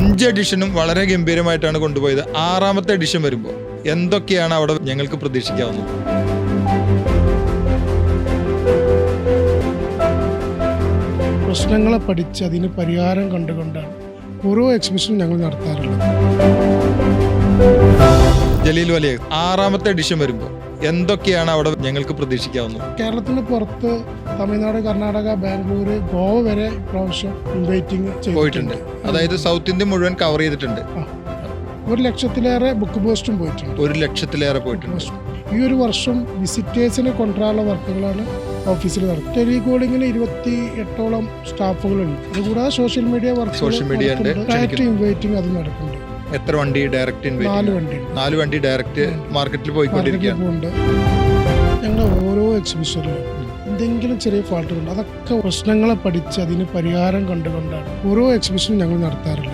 5 എഡിഷനും വളരെ ഗംഭീരമായിട്ടാണ് കൊണ്ടുപോയത്. 6ാമത്തെ എഡിഷൻ വരുമ്പോൾ എന്തൊക്കെയാണ് അവിടെ ഞങ്ങൾക്ക് പ്രതീക്ഷിക്കാവുന്നത്? പ്രശ്നങ്ങളെ പഠിച്ച് അതിന് പരിഹാരം കണ്ടുകൊണ്ടാണ് ഓരോ എക്സിബിഷനും ഞങ്ങൾ നടത്താറുള്ളത്. ജലീൽ വലിയ 6ാമത്തെ എഡിഷൻ വരുമ്പോൾ എന്തൊക്കെയാണ് അവിടെ ഞങ്ങൾക്ക് പ്രതീക്ഷിക്കാവുന്നത്? കേരളത്തിന് പുറത്ത് തമിഴ്നാട്, കർണാടക, ബാംഗ്ലൂർ, ഗോവ വരെ ഇപ്രാവശ്യം ഇൻവൈറ്റിംഗ് പോയിട്ടുണ്ട്. അതായത് സൗത്ത് ഇന്ത്യ മുഴുവൻ കവർ ചെയ്തിട്ടുണ്ട്. 1,00,000-ലേറെ ബുക്ക് പോസ്റ്റും പോയിട്ടുണ്ട്. 1,00,000-ലേറെ പോയിട്ടുണ്ട്. ഈ ഒരു വർഷം വിസിറ്റേഴ്സിനെ കൊണ്ടുവരാനുള്ള വർക്കുകളാണ് ഓഫീസിൽ നടത്തുന്നത്. ടെലികോളിങ്ങിന് 28ഓളം സ്റ്റാഫുകളുണ്ട്. അതുകൂടാതെ സോഷ്യൽ മീഡിയ വർക്ക് ഇൻവൈറ്റിംഗ് അത് നടക്കുന്നുണ്ട്. എത്ര വണ്ടി ഡയറക്റ്റ്? 4 വണ്ടി ഡയറക്റ്റ് മാർക്കറ്റിൽ പോയിക്കൊണ്ടിരിക്കുകയാണ്. ഞങ്ങൾ ഓരോ എക്സിബിഷനിലും എന്തെങ്കിലും ചെറിയ ഫാൾട്ടുകളുണ്ട്. അതൊക്കെ പ്രശ്നങ്ങളെ പഠിച്ച് അതിന് പരിഹാരം കണ്ടുകൊണ്ടാണ് ഓരോ എക്സിബിഷനും ഞങ്ങൾ നടത്താറുള്ളത്.